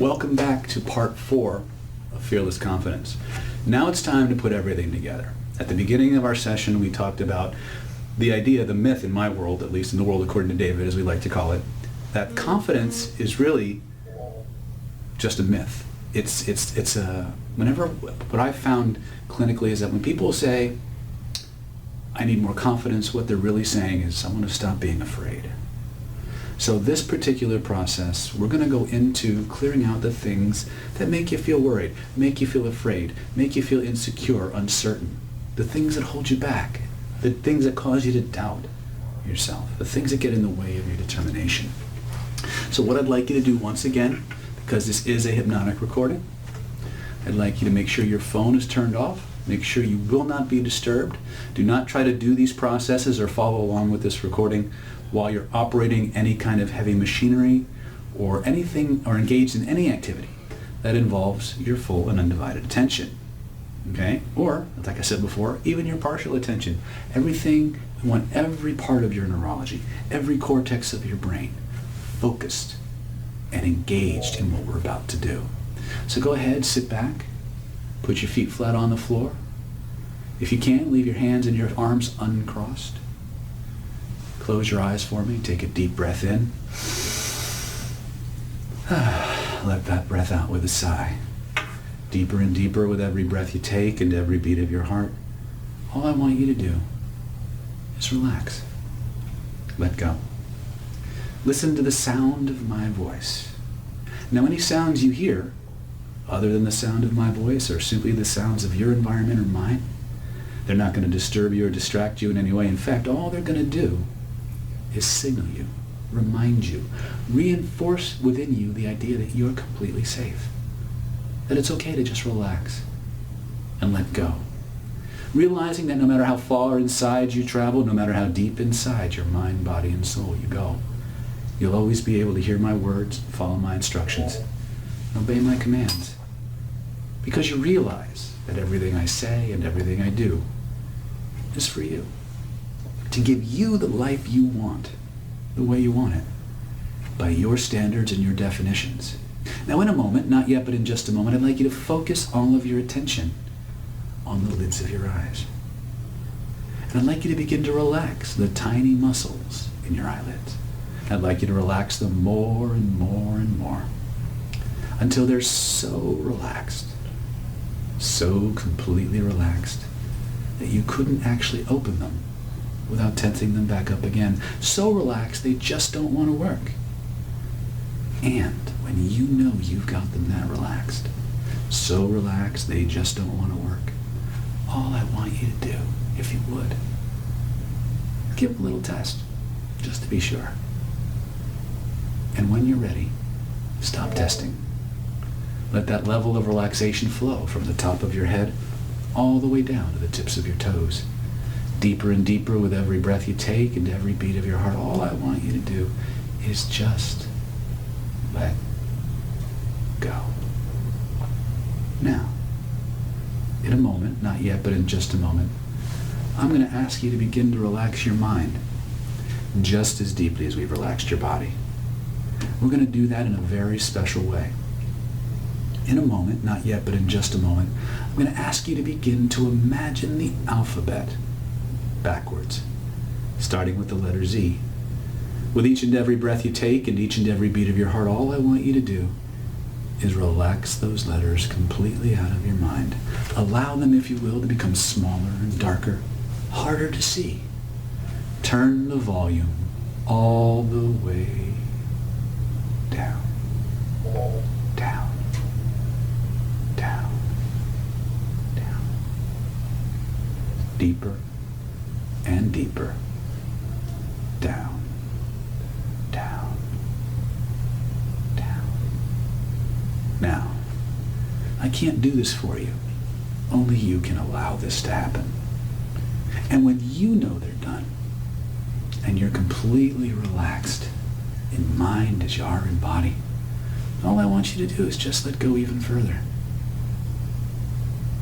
Welcome back to part 4 of Fearless Confidence. Now it's time to put everything together. At the beginning of our session, we talked about the idea, the myth in my world, at least in the world according to David, as we like to call it, that confidence is really just a myth. It's a, whenever, what I've found clinically is that when people say, I need more confidence, what they're really saying is, I want to stop being afraid. So this particular process, we're going to go into clearing out the things that make you feel worried, make you feel afraid, make you feel insecure, uncertain. The things that hold you back, the things that cause you to doubt yourself, the things that get in the way of your determination. So what I'd like you to do once again, because this is a hypnotic recording, I'd like you to make sure your phone is turned off. Make sure you will not be disturbed. Do not try to do these processes or follow along with this recording while you're operating any kind of heavy machinery or anything, or engaged in any activity that involves your full and undivided attention. Okay? Or, like I said before, even your partial attention. Everything, we want every part of your neurology, every cortex of your brain focused and engaged in what we're about to do. So go ahead, sit back, put your feet flat on the floor. If you can, leave your hands and your arms uncrossed. Close your eyes for me. Take a deep breath in. Let that breath out with a sigh. Deeper and deeper with every breath you take and every beat of your heart. All I want you to do is relax. Let go. Listen to the sound of my voice. Now, any sounds you hear, other than the sound of my voice, are simply the sounds of your environment or mine. They're not going to disturb you or distract you in any way. In fact, all they're going to do is signal you, remind you, reinforce within you the idea that you're completely safe, that it's okay to just relax and let go. Realizing that no matter how far inside you travel, no matter how deep inside your mind, body, and soul you go, you'll always be able to hear my words, follow my instructions, and obey my commands. Because you realize that everything I say and everything I do is for you. To give you the life you want, the way you want it, by your standards and your definitions. Now in a moment, not yet, but in just a moment, I'd like you to focus all of your attention on the lids of your eyes. And I'd like you to begin to relax the tiny muscles in your eyelids. I'd like you to relax them more and more and more until they're so relaxed, so completely relaxed that you couldn't actually open them without tensing them back up again. So relaxed they just don't want to work. And when you know you've got them that relaxed, so relaxed they just don't want to work, all I want you to do, if you would, give them a little test, just to be sure. And when you're ready, stop testing. Let that level of relaxation flow from the top of your head all the way down to the tips of your toes. Deeper and deeper with every breath you take and every beat of your heart. All I want you to do is just let go. Now, in a moment, not yet, but in just a moment, I'm going to ask you to begin to relax your mind just as deeply as we've relaxed your body. We're going to do that in a very special way. In a moment, not yet, but in just a moment, I'm going to ask you to begin to imagine the alphabet backwards, starting with the letter Z. With each and every breath you take and each and every beat of your heart, all I want you to do is relax those letters completely out of your mind. Allow them, if you will, to become smaller and darker, harder to see. Turn the volume all the way down, down, down, down. Deeper and deeper. Down, down, down. Now, I can't do this for you. Only you can allow this to happen. And when you know they're done, and you're completely relaxed in mind as you are in body, all I want you to do is just let go even further.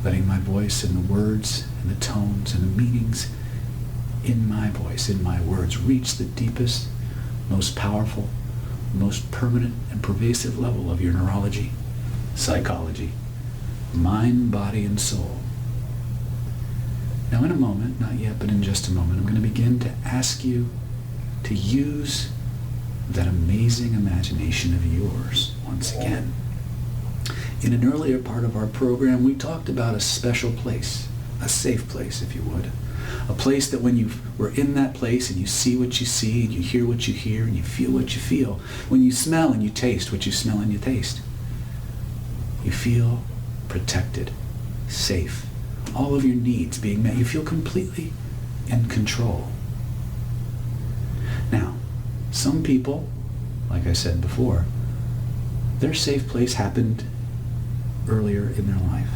Letting my voice and the words and the tones and the meanings in my voice, in my words, reach the deepest, most powerful, most permanent and pervasive level of your neurology, psychology, mind, body, and soul. Now in a moment, not yet, but in just a moment, I'm going to begin to ask you to use that amazing imagination of yours once again. In an earlier part of our program, we talked about a special place, a safe place, if you would. A place that when you were in that place and you see what you see, and you hear what you hear, and you feel what you feel, when you smell and you taste what you smell and you taste, you feel protected, safe, all of your needs being met. You feel completely in control. Now, some people, like I said before, their safe place happened earlier in their life.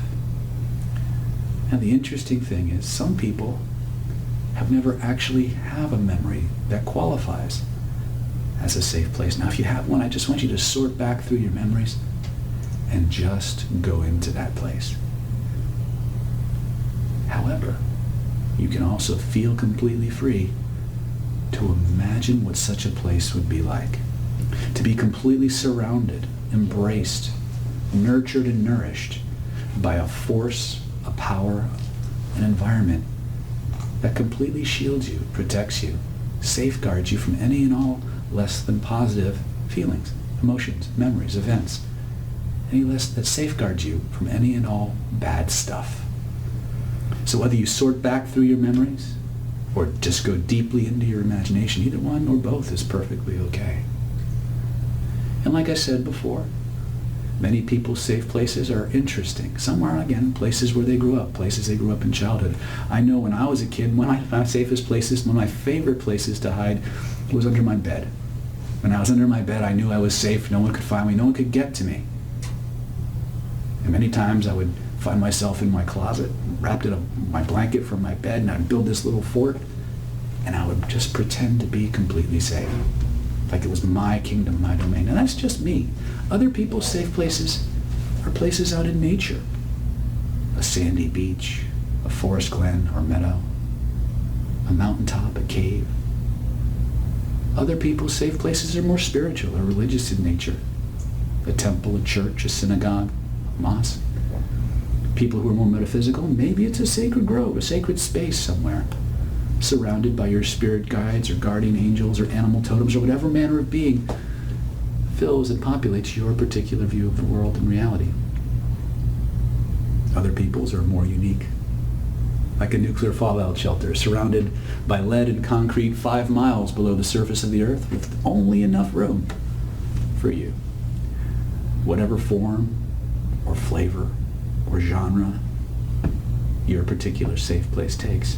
And the interesting thing is, some people have never actually have a memory that qualifies as a safe place. Now, if you have one, I just want you to sort back through your memories and just go into that place. However, you can also feel completely free to imagine what such a place would be like. To be completely surrounded, embraced, nurtured and nourished by a force, a power, an environment that completely shields you, protects you, safeguards you from any and all less than positive feelings, emotions, memories, events. Any less that safeguards you from any and all bad stuff. So whether you sort back through your memories or just go deeply into your imagination, either one or both is perfectly okay. And like I said before, many people's safe places are interesting. Some are, again, places where they grew up, places they grew up in childhood. I know when I was a kid, one of my safest places, one of my favorite places to hide was under my bed. When I was under my bed, I knew I was safe. No one could find me. No one could get to me. And many times I would find myself in my closet, wrapped in my blanket from my bed, and I'd build this little fort, and I would just pretend to be completely safe. Like it was my kingdom, my domain. And that's just me. Other people's safe places are places out in nature. A sandy beach, a forest glen or meadow, a mountaintop, a cave. Other people's safe places are more spiritual or religious in nature. A temple, a church, a synagogue, a mosque. People who are more metaphysical, maybe it's a sacred grove, a sacred space somewhere, surrounded by your spirit guides or guardian angels or animal totems or whatever manner of being fills and populates your particular view of the world and reality. Other people's are more unique, like a nuclear fallout shelter surrounded by lead and concrete 5 miles below the surface of the earth with only enough room for you. Whatever form or flavor or genre your particular safe place takes,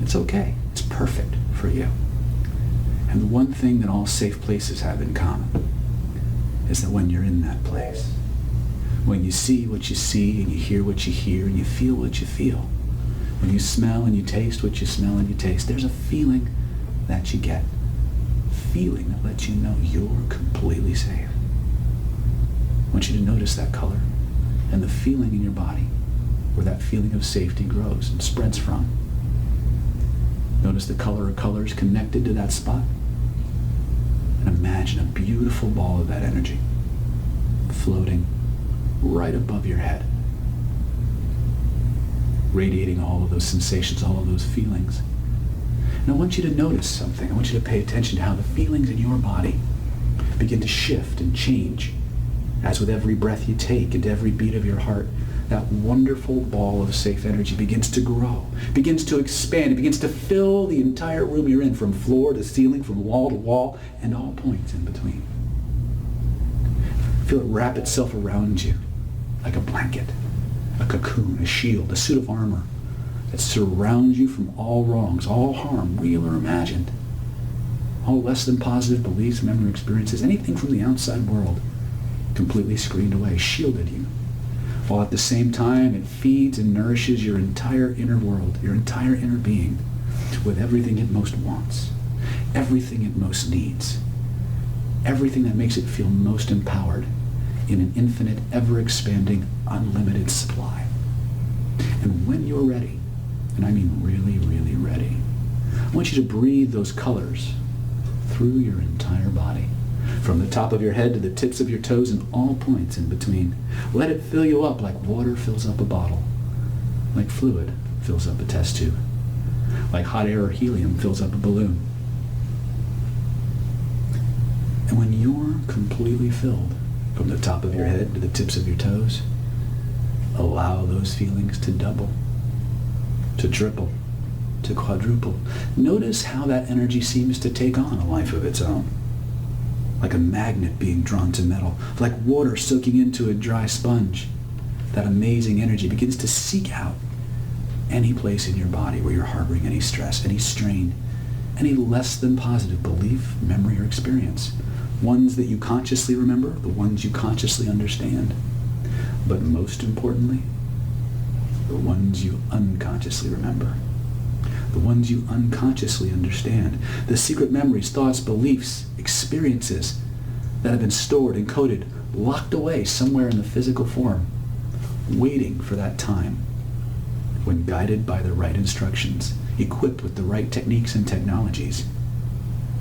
it's okay. It's perfect for you. And the one thing that all safe places have in common is that when you're in that place, when you see what you see and you hear what you hear and you feel what you feel, when you smell and you taste what you smell and you taste, there's a feeling that you get. Feeling that lets you know you're completely safe. I want you to notice that color and the feeling in your body where that feeling of safety grows and spreads from. Notice the color or colors connected to that spot. And imagine a beautiful ball of that energy floating right above your head, radiating all of those sensations, all of those feelings. And I want you to notice something. I want you to pay attention to how the feelings in your body begin to shift and change as with every breath you take and every beat of your heart, that wonderful ball of safe energy begins to grow, begins to expand, it begins to fill the entire room you're in, from floor to ceiling, from wall to wall, and all points in between. Feel it wrap itself around you like a blanket, a cocoon, a shield, a suit of armor that surrounds you from all wrongs, all harm, real or imagined, all less than positive beliefs, memory experiences, anything from the outside world, completely screened away, shielded you. While at the same time it feeds and nourishes your entire inner world, your entire inner being, with everything it most wants, everything it most needs, everything that makes it feel most empowered in an infinite, ever-expanding, unlimited supply. And when you're ready, and I mean really, really ready, I want you to breathe those colors through your entire body. From the top of your head to the tips of your toes and all points in between. Let it fill you up like water fills up a bottle, like fluid fills up a test tube, like hot air or helium fills up a balloon. And when you're completely filled from the top of your head to the tips of your toes, allow those feelings to double, to triple, to quadruple. Notice how that energy seems to take on a life of its own. Like a magnet being drawn to metal, like water soaking into a dry sponge. That amazing energy begins to seek out any place in your body where you're harboring any stress, any strain, any less than positive belief, memory, or experience. Ones that you consciously remember, the ones you consciously understand. But most importantly, the ones you unconsciously remember. The ones you unconsciously understand. The secret memories, thoughts, beliefs, experiences that have been stored, encoded, locked away somewhere in the physical form, waiting for that time when, guided by the right instructions, equipped with the right techniques and technologies,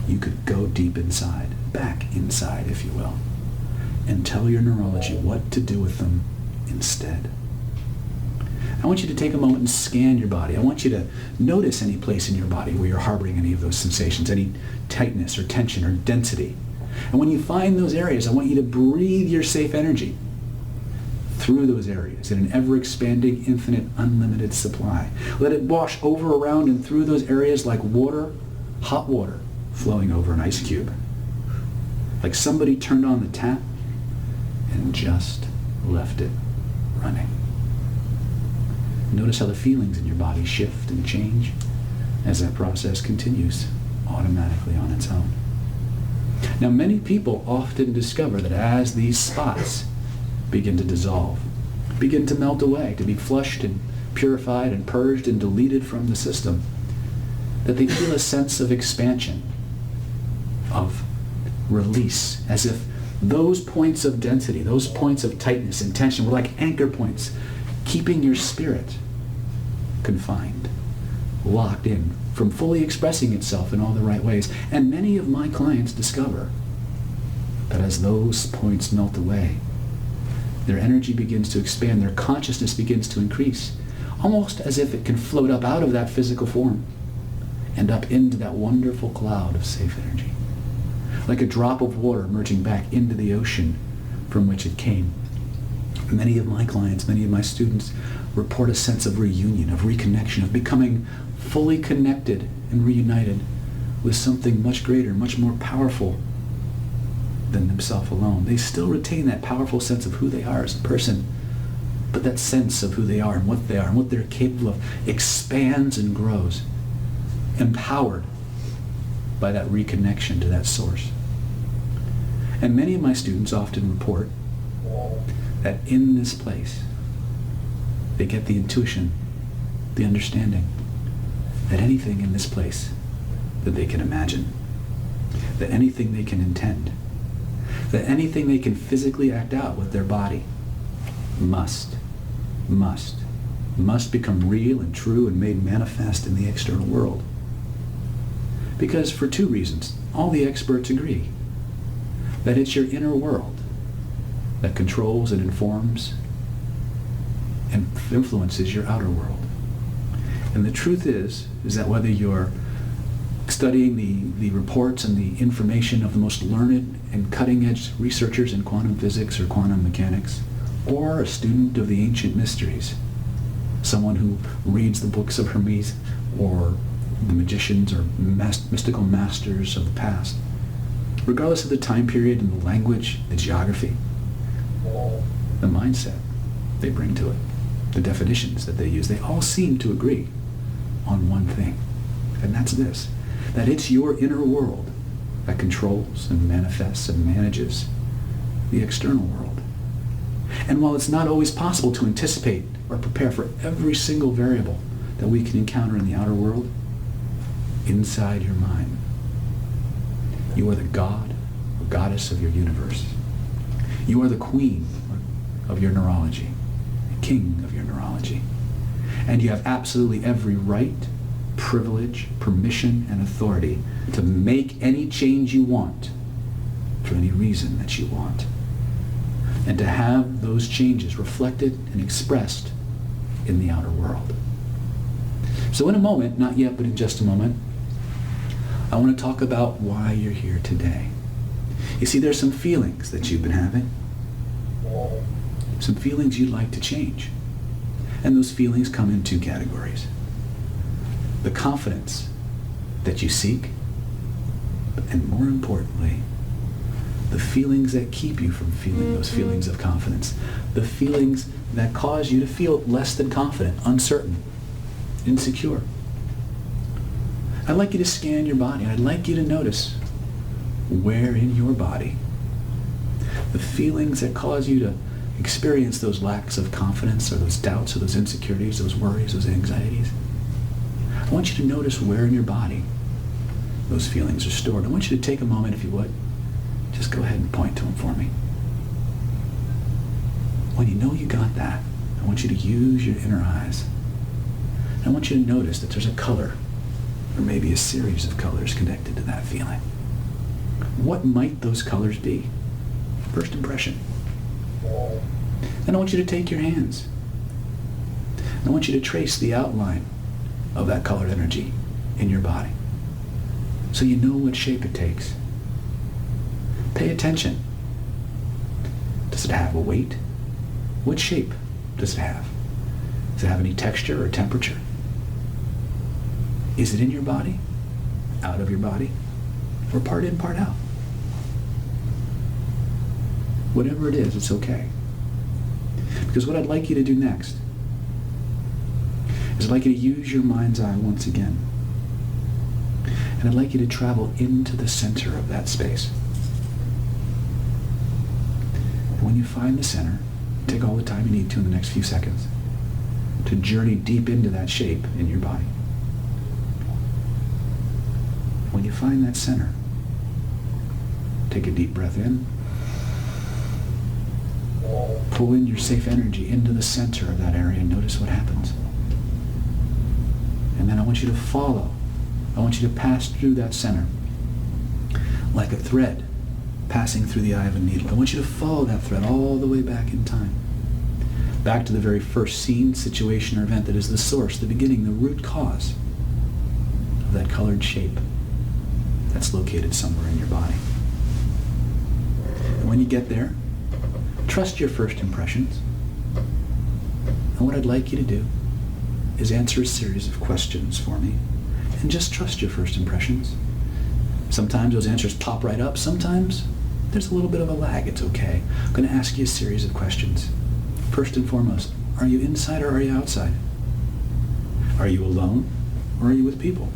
you could go deep inside, back inside, if you will, and tell your neurology what to do with them instead. I want you to take a moment and scan your body. I want you to notice any place in your body where you're harboring any of those sensations, any tightness or tension or density. And when you find those areas, I want you to breathe your safe energy through those areas in an ever-expanding, infinite, unlimited supply. Let it wash over, around, and through those areas like water, hot water, flowing over an ice cube. Like somebody turned on the tap and just left it running. Notice how the feelings in your body shift and change as that process continues automatically on its own. Now, many people often discover that as these spots begin to dissolve, begin to melt away, to be flushed and purified and purged and deleted from the system, that they feel a sense of expansion, of release, as if those points of density, those points of tightness and tension were like anchor points, keeping your spirit confined, locked in, from fully expressing itself in all the right ways. And many of my clients discover that as those points melt away, their energy begins to expand, their consciousness begins to increase, almost as if it can float up out of that physical form and up into that wonderful cloud of safe energy. Like a drop of water emerging back into the ocean from which it came. Many of my clients, many of my students report a sense of reunion, of reconnection, of becoming fully connected and reunited with something much greater, much more powerful than themselves alone. They still retain that powerful sense of who they are as a person, but that sense of who they are and what they are and what they're capable of expands and grows, empowered by that reconnection to that source. And many of my students often report that in this place, they get the intuition, the understanding that anything in this place that they can imagine, that anything they can intend, that anything they can physically act out with their body must become real and true and made manifest in the external world. Because for two reasons, all the experts agree that it's your inner world that controls and informs and influences your outer world. And the truth is that whether you're studying the reports and the information of the most learned and cutting-edge researchers in quantum physics or quantum mechanics, or a student of the ancient mysteries, someone who reads the books of Hermes or the magicians or mystical masters of the past, regardless of the time period and the language, the geography, the mindset they bring to it, the definitions that they use, they all seem to agree on one thing, and that's this, that it's your inner world that controls and manifests and manages the external world. And while it's not always possible to anticipate or prepare for every single variable that we can encounter in the outer world, inside your mind, you are the god or goddess of your universe. You are the queen of your neurology, the king of your neurology. And you have absolutely every right, privilege, permission, and authority to make any change you want for any reason that you want. And to have those changes reflected and expressed in the outer world. So in a moment, not yet, but in just a moment, I want to talk about why you're here today. You see, there's some feelings that you've been having. Some feelings you'd like to change. And those feelings come in two categories. The confidence that you seek, and more importantly, the feelings that keep you from feeling those feelings of confidence. The feelings that cause you to feel less than confident, uncertain, insecure. I'd like you to scan your body. I'd like you to notice where in your body the feelings that cause you to experience those lacks of confidence or those doubts or those insecurities, those worries, those anxieties. I want you to notice where in your body those feelings are stored. I want you to take a moment, if you would. Just go ahead and point to them for me. When you know you got that, I want you to use your inner eyes. And I want you to notice that there's a color, or maybe a series of colors connected to that feeling. What might those colors be? First impression. Then I want you to take your hands. I want you to trace the outline of that colored energy in your body, so you know what shape it takes. Pay attention. Does it have a weight? What shape does it have? Does it have any texture or temperature? Is it in your body? Out of your body? Or part in, part out? Whatever it is, it's okay. Because what I'd like you to do next is I'd like you to use your mind's eye once again. And I'd like you to travel into the center of that space. And when you find the center, take all the time you need to in the next few seconds to journey deep into that shape in your body. When you find that center, take a deep breath in. Pull in your safe energy into the center of that area and notice what happens. And then I want you to follow. I want you to pass through that center like a thread passing through the eye of a needle. I want you to follow that thread all the way back in time. Back to the very first scene, situation, or event that is the source, the beginning, the root cause of that colored shape that's located somewhere in your body. And when you get there, trust your first impressions. And what I'd like you to do is answer a series of questions for me. And just trust your first impressions. Sometimes those answers pop right up. Sometimes there's a little bit of a lag. It's okay. I'm going to ask you a series of questions. First and foremost, are you inside or are you outside? Are you alone or are you with people?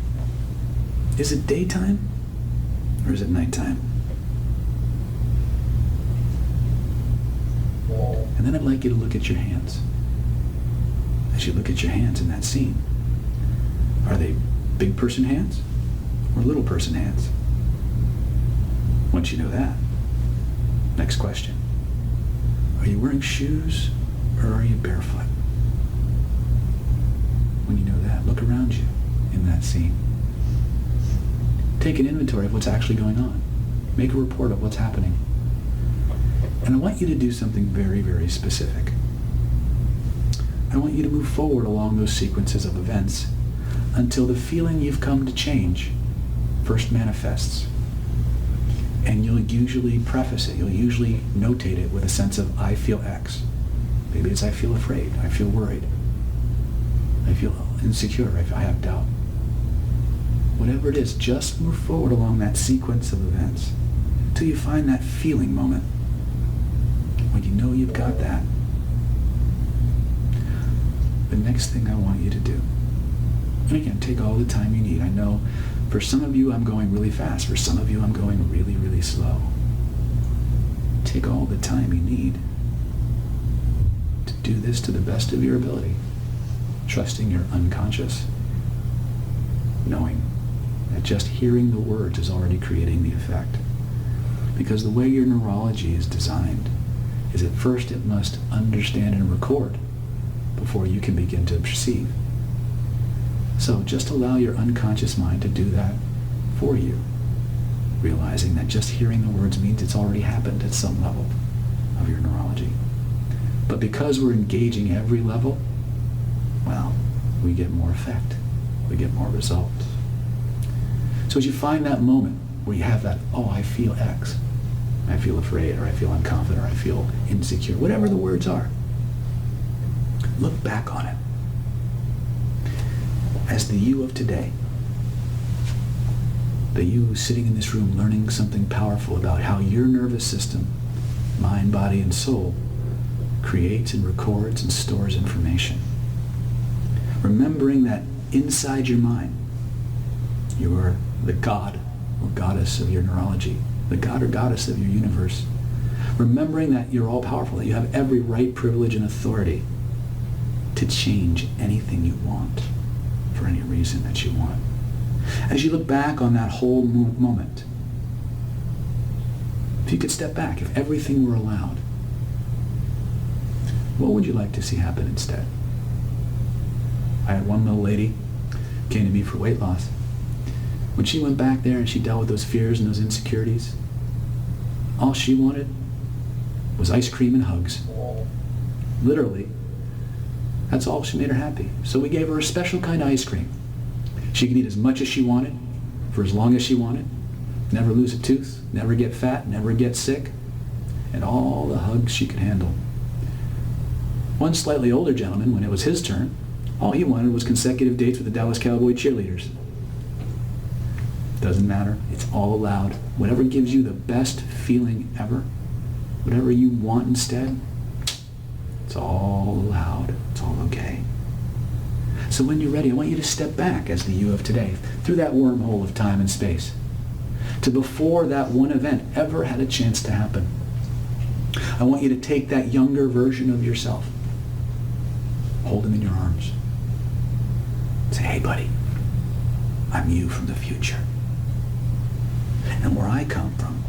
Is it daytime or is it nighttime? And then I'd like you to look at your hands. As you look at your hands in that scene, are they big person hands or little person hands? Once you know that, next question. Are you wearing shoes or are you barefoot? When you know that, look around you in that scene. Take an inventory of what's actually going on. Make a report of what's happening. And I want you to do something very, very specific. I want you to move forward along those sequences of events until the feeling you've come to change first manifests. And you'll usually preface it, you'll usually notate it with a sense of, I feel X. Maybe it's I feel afraid, I feel worried, I feel insecure, I have doubt. Whatever it is, just move forward along that sequence of events until you find that feeling moment. When you know you've got that, the next thing I want you to do, and again, take all the time you need. I know for some of you I'm going really fast. For some of you I'm going really, really slow. Take all the time you need to do this to the best of your ability, trusting your unconscious, knowing that just hearing the words is already creating the effect. Because the way your neurology is designed is at first it must understand and record before you can begin to perceive. So just allow your unconscious mind to do that for you. realizing that just hearing the words means it's already happened at some level of your neurology. But because we're engaging every level, well, we get more effect. We get more results. So as you find that moment where you have that, oh, I feel X, I feel afraid, or I feel unconfident, or I feel insecure, whatever the words are, look back on it as the you of today, the you sitting in this room learning something powerful about how your nervous system, mind, body, and soul creates and records and stores information. Remembering that inside your mind, you are the god or goddess of your neurology, the god or goddess of your universe. Remembering that you're all powerful, that you have every right, privilege, and authority to change anything you want for any reason that you want. As you look back on that whole moment, if you could step back, if everything were allowed, what would you like to see happen instead? I had one little lady came to me for weight loss. When she went back there and she dealt with those fears and those insecurities, all she wanted was ice cream and hugs. Literally, that's all she made her happy. So we gave her a special kind of ice cream. She could eat as much as she wanted, for as long as she wanted, never lose a tooth, never get fat, never get sick, and all the hugs she could handle. One slightly older gentleman, when it was his turn, all he wanted was consecutive dates with the Dallas Cowboy cheerleaders. Doesn't matter. It's all allowed. Whatever gives you the best feeling ever, whatever you want instead, it's all allowed. It's all okay. So when you're ready, I want you to step back as the you of today, through that wormhole of time and space, to before that one event ever had a chance to happen. I want you to take that younger version of yourself, hold him in your arms, say, hey buddy, I'm you from the future. And where I come from,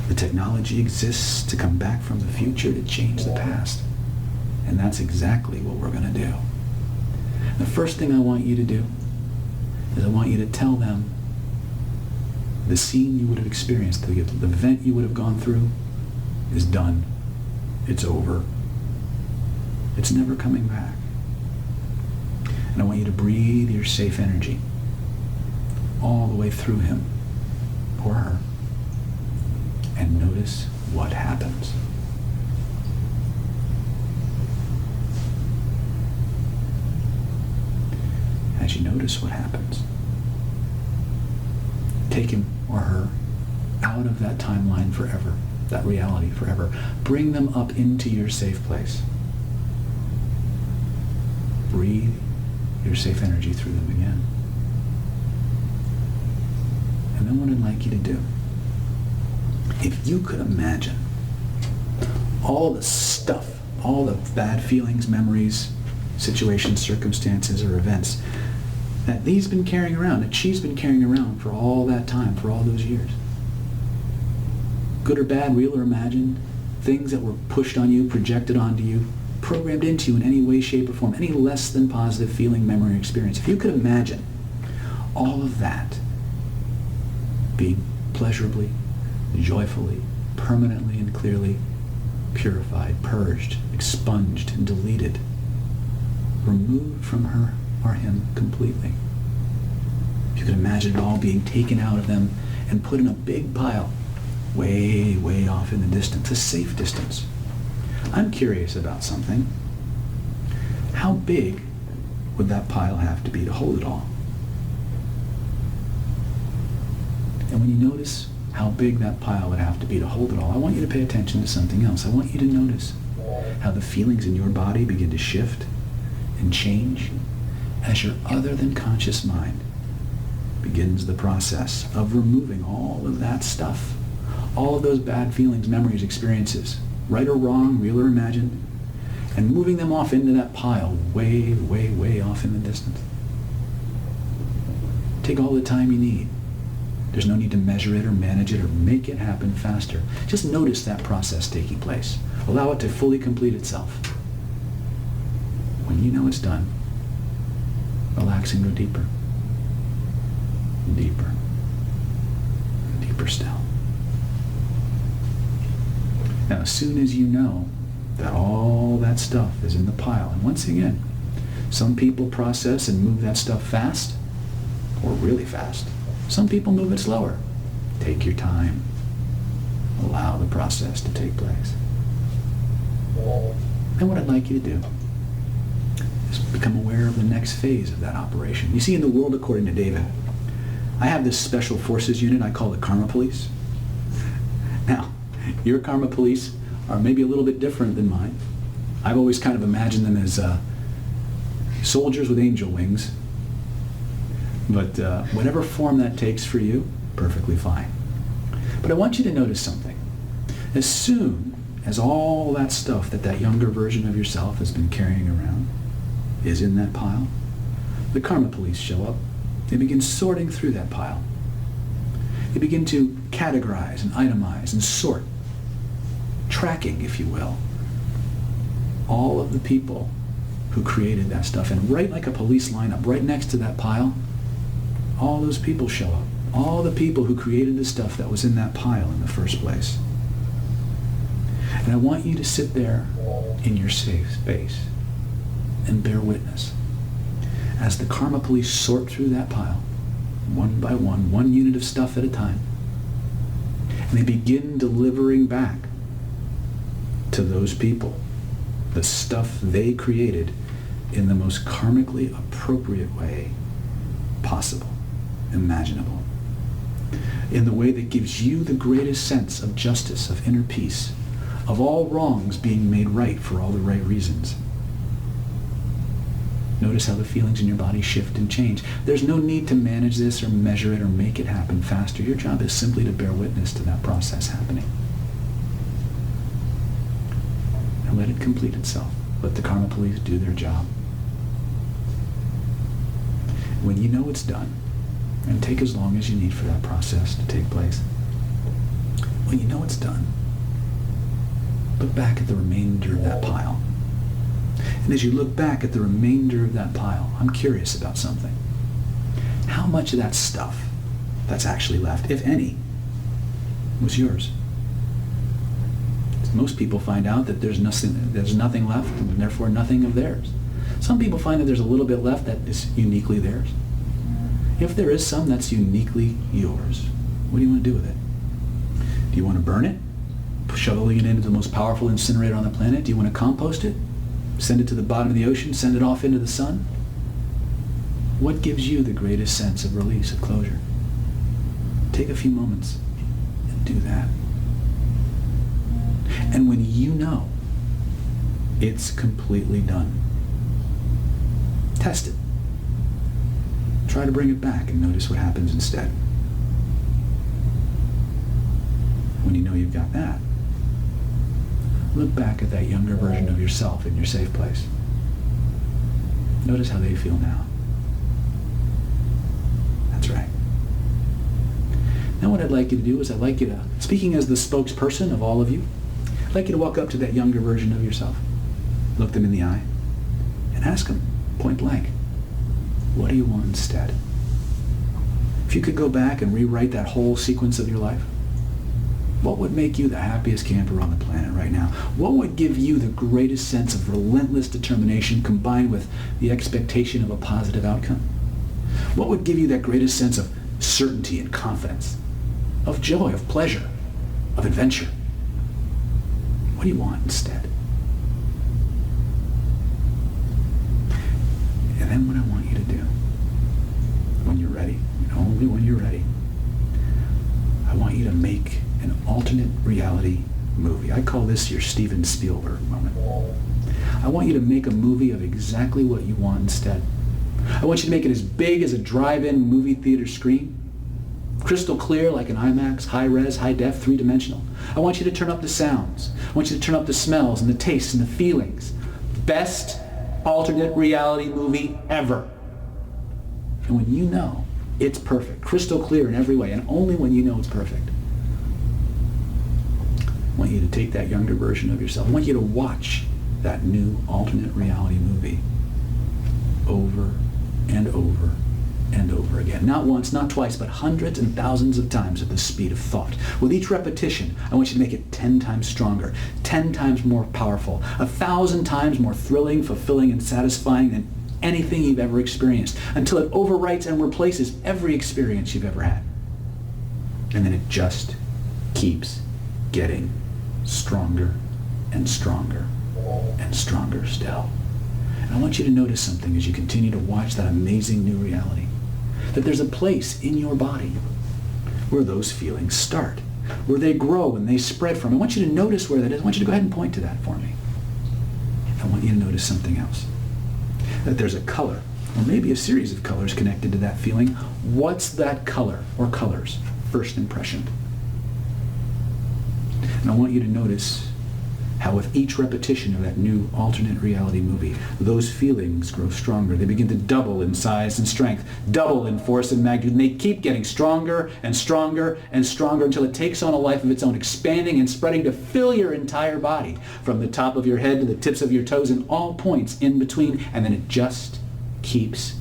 the technology exists to come back from the future to change the past. And that's exactly what we're going to do. The first thing I want you to do is I want you to tell them the scene you would have experienced, the event you would have gone through is done. It's over. It's never coming back. And I want you to breathe your safe energy all the way through him or her and notice what happens. As you notice what happens, take him or her out of that timeline forever, that reality forever. Bring them up into your safe place. Breathe your safe energy through them again. And then what I'd like you to do, if you could imagine all the stuff, all the bad feelings, memories, situations, circumstances, or events that he's been carrying around, that she's been carrying around for all that time, for all those years. Good or bad, real or imagined, things that were pushed on you, projected onto you, programmed into you in any way, shape, or form, any less than positive feeling, memory, or experience. If you could imagine all of that being pleasurably, joyfully, permanently, and clearly purified, purged, expunged, and deleted, removed from her or him completely. If you could imagine it all being taken out of them and put in a big pile, way, way off in the distance, a safe distance. I'm curious about something. How big would that pile have to be to hold it all? And when you notice how big that pile would have to be to hold it all, I want you to pay attention to something else. I want you to notice how the feelings in your body begin to shift and change as your other than conscious mind begins the process of removing all of that stuff, all of those bad feelings, memories, experiences, right or wrong, real or imagined, and moving them off into that pile way, way, way off in the distance. Take all the time you need. There's no need to measure it or manage it or make it happen faster. Just notice that process taking place. Allow it to fully complete itself. When you know it's done, relax and go deeper, deeper, deeper deeper still. Now, as soon as you know that all that stuff is in the pile, and once again, some people process and move that stuff fast, or really fast. Some people move it slower. Take your time. Allow the process to take place. And what I'd like you to do is become aware of the next phase of that operation. You see, in the world according to David, I have this special forces unit I call the Karma Police. Now, your Karma Police are maybe a little bit different than mine. I've always kind of imagined them as soldiers with angel wings. But whatever form that takes for you, perfectly fine. But I want you to notice something. As soon as all that stuff that younger version of yourself has been carrying around is in that pile, the Karma Police show up. They begin sorting through that pile. They begin to categorize and itemize and sort, tracking, if you will, all of the people who created that stuff. And right like a police lineup, right next to that pile, all those people show up. All the people who created the stuff that was in that pile in the first place. And I want you to sit there in your safe space and bear witness as the Karma Police sort through that pile, one by one unit of stuff at a time. And they begin delivering back to those people the stuff they created in the most karmically appropriate way possible, imaginable. In the way that gives you the greatest sense of justice, of inner peace, of all wrongs being made right for all the right reasons. Notice how the feelings in your body shift and change. There's no need to manage this or measure it or make it happen faster. Your job is simply to bear witness to that process happening. And let it complete itself. Let the Karma Police do their job. When you know it's done, and take as long as you need for that process to take place. When you know it's done, look back at the remainder of that pile. And as you look back at the remainder of that pile, I'm curious about something. How much of that stuff that's actually left, if any, was yours? Most people find out that there's nothing left, and therefore nothing of theirs. Some people find that there's a little bit left that is uniquely theirs. If there is some that's uniquely yours, what do you want to do with it? Do you want to burn it? Shoveling it into the most powerful incinerator on the planet? Do you want to compost it? Send it to the bottom of the ocean? Send it off into the sun? What gives you the greatest sense of release, of closure? Take a few moments and do that. And when you know it's completely done, test it. Try to bring it back and notice what happens instead. When you know you've got that, look back at that younger version of yourself in your safe place. Notice how they feel now. That's right. Now what I'd like you to do is I'd like you to, speaking as the spokesperson of all of you, I'd like you to walk up to that younger version of yourself, look them in the eye, and ask them, point blank, what do you want instead? If you could go back and rewrite that whole sequence of your life, what would make you the happiest camper on the planet right now? What would give you the greatest sense of relentless determination combined with the expectation of a positive outcome? What would give you that greatest sense of certainty and confidence, of joy, of pleasure, of adventure? What do you want instead? And then what I want you to do, when you're ready, and only when you're ready, I want you to make an alternate reality movie. I call this your Steven Spielberg moment. I want you to make a movie of exactly what you want instead. I want you to make it as big as a drive-in movie theater screen, crystal clear like an IMAX, high-res, high-def, three-dimensional. I want you to turn up the sounds. I want you to turn up the smells and the tastes and the feelings. Best alternate reality movie ever. And when you know it's perfect, crystal clear in every way, and only when you know it's perfect, I want you to take that younger version of yourself. I want you to watch that new alternate reality movie over and over and over again. Not once, not twice, but hundreds and thousands of times at the speed of thought. With each repetition, I want you to make it 10 times stronger, 10 times more powerful, 1,000 times more thrilling, fulfilling, and satisfying than anything you've ever experienced, until it overwrites and replaces every experience you've ever had. And then it just keeps getting stronger and stronger and stronger still. And I want you to notice something as you continue to watch that amazing new reality. That there's a place in your body where those feelings start, where they grow and they spread from. I want you to notice where that is. I want you to go ahead and point to that for me. I want you to notice something else. That there's a color, or maybe a series of colors connected to that feeling. What's that color or colors? First impression. And I want you to notice how with each repetition of that new alternate reality movie, those feelings grow stronger. They begin to double in size and strength, double in force and magnitude, and they keep getting stronger and stronger and stronger until it takes on a life of its own, expanding and spreading to fill your entire body, from the top of your head to the tips of your toes and all points in between, and then it just keeps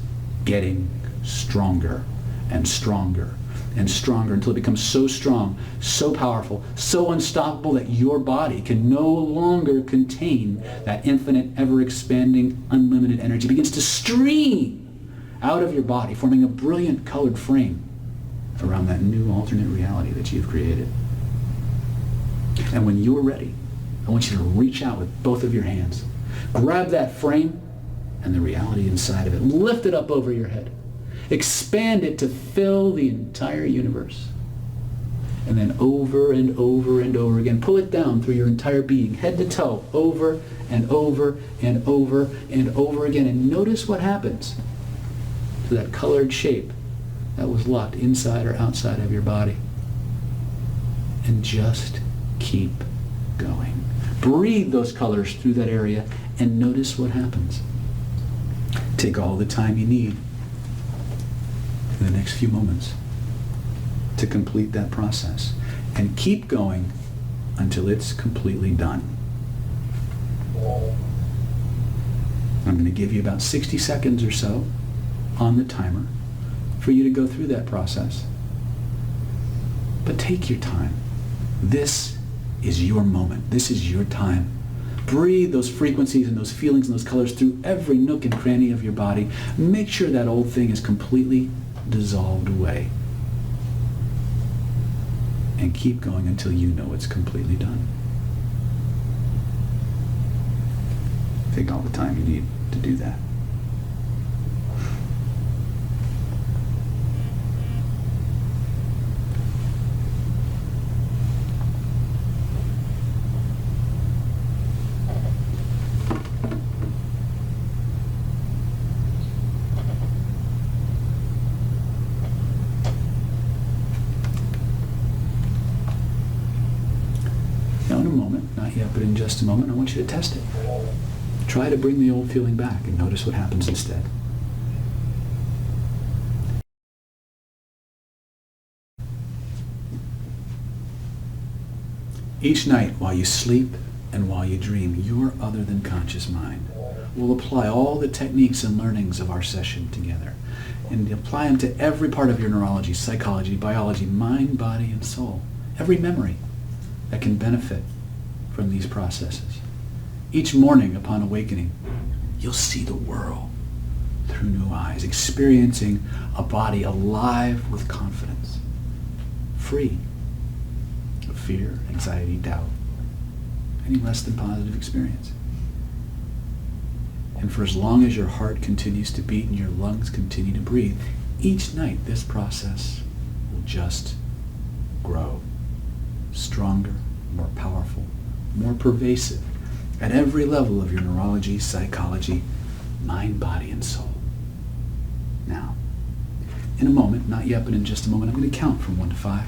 getting stronger and stronger and stronger until it becomes so strong, so powerful, so unstoppable that your body can no longer contain that infinite, ever-expanding, unlimited energy. It begins to stream out of your body, forming a brilliant colored frame around that new alternate reality that you've created. And when you're ready, I want you to reach out with both of your hands, grab that frame and the reality inside of it, lift it up over your head. Expand it to fill the entire universe. And then over and over and over again, pull it down through your entire being, head to toe, over and over and over and over again. And notice what happens to that colored shape that was locked inside or outside of your body. And just keep going. Breathe those colors through that area and notice what happens. Take all the time you need in the next few moments to complete that process, and keep going until it's completely done. I'm going to give you about 60 seconds or so on the timer for you to go through that process. But take your time. This is your moment. This is your time. Breathe those frequencies and those feelings and those colors through every nook and cranny of your body. Make sure that old thing is completely dissolved away. And keep going until you know it's completely done. Take all the time you need to do that. But in just a moment, I want you to test it. Try to bring the old feeling back and notice what happens instead. Each night while you sleep and while you dream, your other than conscious mind will apply all the techniques and learnings of our session together and apply them to every part of your neurology, psychology, biology, mind, body, and soul. Every memory that can benefit from these processes. Each morning upon awakening, you'll see the world through new eyes, experiencing a body alive with confidence, free of fear, anxiety, doubt, any less than positive experience. And for as long as your heart continues to beat and your lungs continue to breathe, each night this process will just grow stronger, more powerful, more pervasive at every level of your neurology, psychology, mind, body, and soul. Now, in a moment, not yet, but in just a moment, I'm going to count from 1 to 5.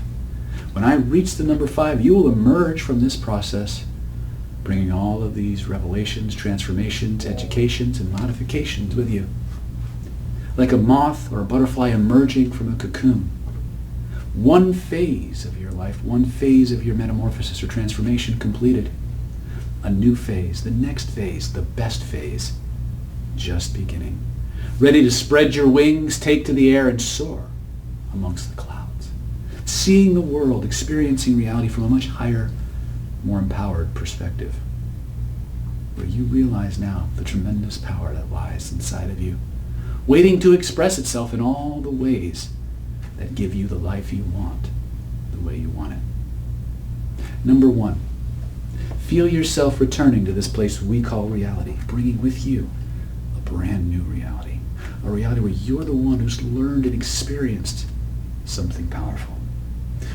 When I reach the number 5, you will emerge from this process, bringing all of these revelations, transformations, educations, and modifications with you. Like a moth or a butterfly emerging from a cocoon. One phase of your life, one phase of your metamorphosis or transformation completed. A new phase, the next phase, the best phase, just beginning. ready to spread your wings, take to the air, and soar amongst the clouds, seeing the world, experiencing reality from a much higher, more empowered perspective, where you realize now the tremendous power that lies inside of you, waiting to express itself in all the ways that give you the life you want, the way you want it. Number 1, feel yourself returning to this place we call reality, bringing with you a brand new reality, a reality where you're the one who's learned and experienced something powerful,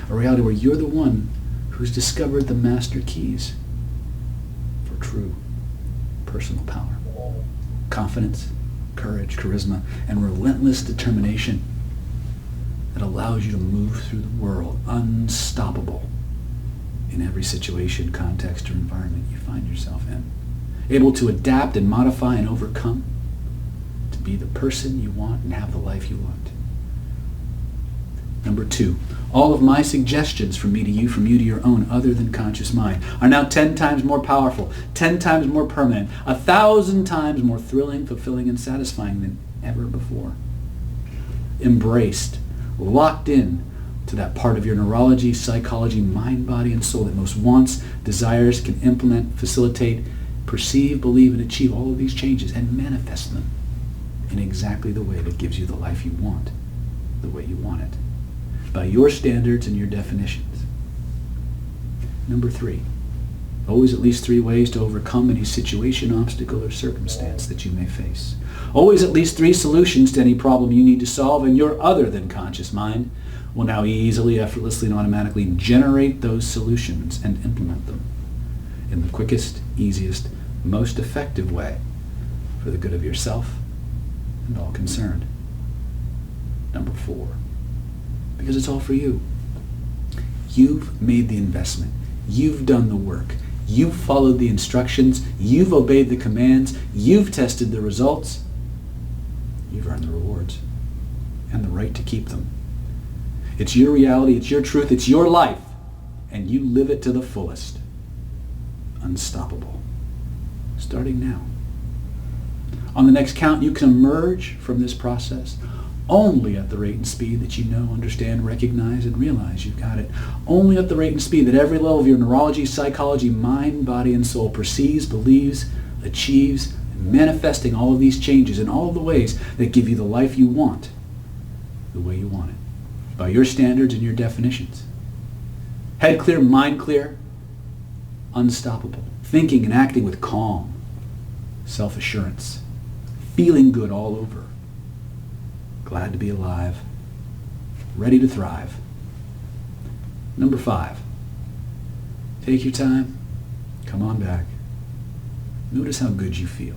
a reality where you're the one who's discovered the master keys for true personal power, confidence, courage, charisma, and relentless determination that allows you to move through the world unstoppable in every situation, context, or environment you find yourself in, able to adapt and modify and overcome to be the person you want and have the life you want. Number 2, all of my suggestions from me to you, from you to your own other than conscious mind, are now 10 times more powerful, 10 times more permanent, 1,000 times more thrilling, fulfilling, and satisfying than ever before. Embraced, locked in to that part of your neurology, psychology, mind, body, and soul that most wants, desires, can implement, facilitate, perceive, believe, and achieve all of these changes and manifest them in exactly the way that gives you the life you want, the way you want it, by your standards and your definitions. Number 3, always at least 3 ways to overcome any situation, obstacle, or circumstance that you may face. Always at least 3 solutions to any problem you need to solve, and your other than conscious mind will now easily, effortlessly, and automatically generate those solutions and implement them in the quickest, easiest, most effective way for the good of yourself and all concerned. Number 4, because it's all for you. You've made the investment. You've done the work. You've followed the instructions. You've obeyed the commands. You've tested the results. You've earned the rewards and the right to keep them. It's your reality. It's your truth. It's your life. And you live it to the fullest. Unstoppable. Starting now. On the next count, you can emerge from this process only at the rate and speed that you know, understand, recognize, and realize you've got it. Only at the rate and speed that every level of your neurology, psychology, mind, body, and soul perceives, believes, achieves, manifesting all of these changes in all of the ways that give you the life you want, the way you want it, by your standards and your definitions. Head clear, mind clear, unstoppable. Thinking and acting with calm, self-assurance, feeling good all over. Glad to be alive, ready to thrive. Number 5, take your time, come on back. Notice how good you feel.